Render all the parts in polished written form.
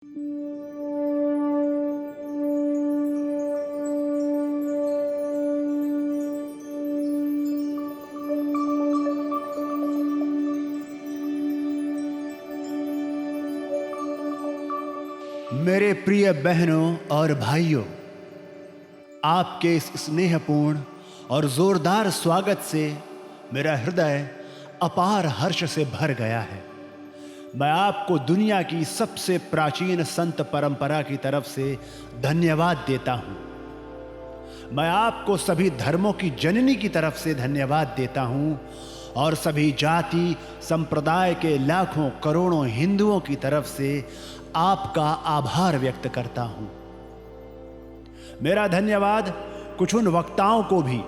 मेरे प्रिय बहनों और भाइयों, आपके इस स्नेहपूर्ण और जोरदार स्वागत से मेरा हृदय अपार हर्ष से भर गया है। मैं आपको दुनिया की सबसे प्राचीन संत परंपरा की तरफ से धन्यवाद देता हूं। मैं आपको सभी धर्मों की जननी की तरफ से धन्यवाद देता हूं और सभी जाति संप्रदाय के लाखों करोड़ों हिंदुओं की तरफ से आपका आभार व्यक्त करता हूं। मेरा धन्यवाद कुछ उन वक्ताओं को भी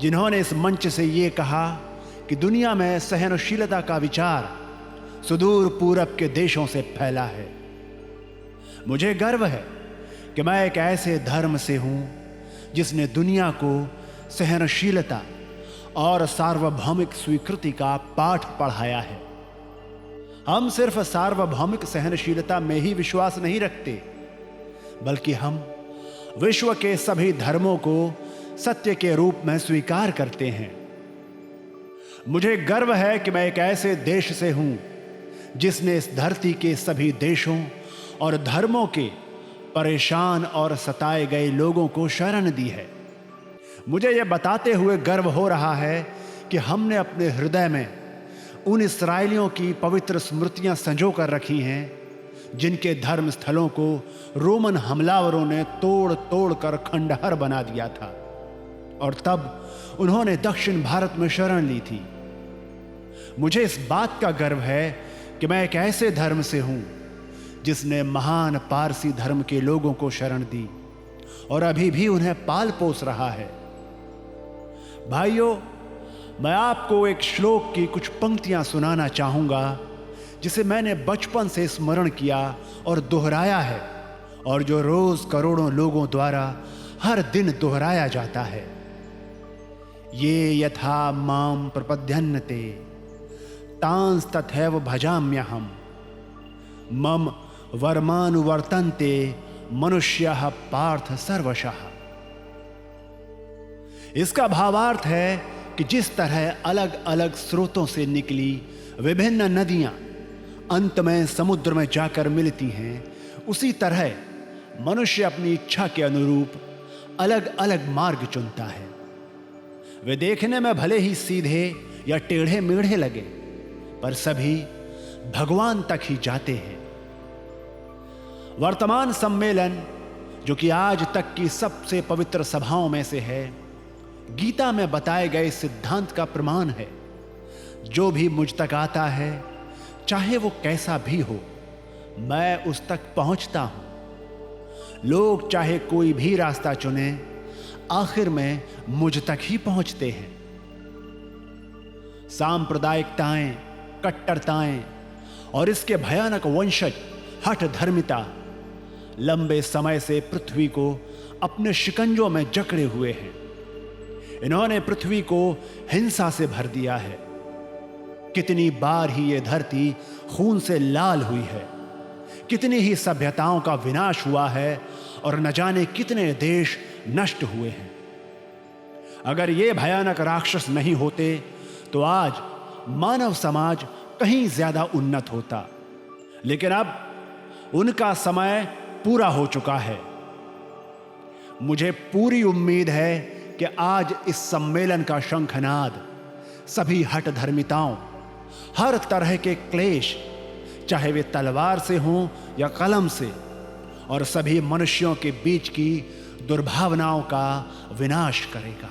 जिन्होंने इस मंच से ये कहा कि दुनिया में सहनशीलता का विचार सुदूर पूरब के देशों से फैला है। मुझे गर्व है कि मैं एक ऐसे धर्म से हूं जिसने दुनिया को सहनशीलता और सार्वभौमिक स्वीकृति का पाठ पढ़ाया है। हम सिर्फ सार्वभौमिक सहनशीलता में ही विश्वास नहीं रखते, बल्कि हम विश्व के सभी धर्मों को सत्य के रूप में स्वीकार करते हैं। मुझे गर्व है कि मैं एक ऐसे देश से हूं जिसने इस धरती के सभी देशों और धर्मों के परेशान और सताए गए लोगों को शरण दी है। मुझे यह बताते हुए गर्व हो रहा है कि हमने अपने हृदय में उन इस्राएलियों की पवित्र स्मृतियां संजो कर रखी हैं जिनके धर्म स्थलों को रोमन हमलावरों ने तोड़ तोड़ कर खंडहर बना दिया था और तब उन्होंने दक्षिण भारत में शरण ली थी। मुझे इस बात का गर्व है कि मैं एक ऐसे धर्म से हूं जिसने महान पारसी धर्म के लोगों को शरण दी और अभी भी उन्हें पाल पोस रहा है। भाइयों, मैं आपको एक श्लोक की कुछ पंक्तियां सुनाना चाहूंगा जिसे मैंने बचपन से स्मरण किया और दोहराया है और जो रोज करोड़ों लोगों द्वारा हर दिन दोहराया जाता है। ये यथा माम प्रपद्यन्ते तांस तथैव भजाम्यहम् मम वर्मानुवर्तन्ते मनुष्याः पार्थ सर्वशः। इसका भावार्थ है कि जिस तरह अलग अलग स्रोतों से निकली विभिन्न नदियां अंत में समुद्र में जाकर मिलती हैं, उसी तरह मनुष्य अपनी इच्छा के अनुरूप अलग अलग मार्ग चुनता है। वे देखने में भले ही सीधे या टेढ़े मेढ़े लगे, पर सभी भगवान तक ही जाते हैं। वर्तमान सम्मेलन, जो कि आज तक की सबसे पवित्र सभाओं में से है, गीता में बताए गए सिद्धांत का प्रमाण है। जो भी मुझ तक आता है, चाहे वो कैसा भी हो, मैं उस तक पहुंचता हूं। लोग चाहे कोई भी रास्ता चुने, आखिर में मुझ तक ही पहुंचते हैं। सांप्रदायिकताएं, कट्टरताएं और इसके भयानक वंशज हठ धर्मिता लंबे समय से पृथ्वी को अपने शिकंजों में जकड़े हुए हैं। इन्होंने पृथ्वी को हिंसा से भर दिया है। कितनी बार ही ये धरती खून से लाल हुई है, कितनी ही सभ्यताओं का विनाश हुआ है और न जाने कितने देश नष्ट हुए हैं। अगर ये भयानक राक्षस नहीं होते तो आज मानव समाज कहीं ज्यादा उन्नत होता, लेकिन अब उनका समय पूरा हो चुका है। मुझे पूरी उम्मीद है कि आज इस सम्मेलन का शंखनाद सभी हठ धर्मिताओं, हर तरह के क्लेश, चाहे वे तलवार से हों या कलम से, और सभी मनुष्यों के बीच की दुर्भावनाओं का विनाश करेगा।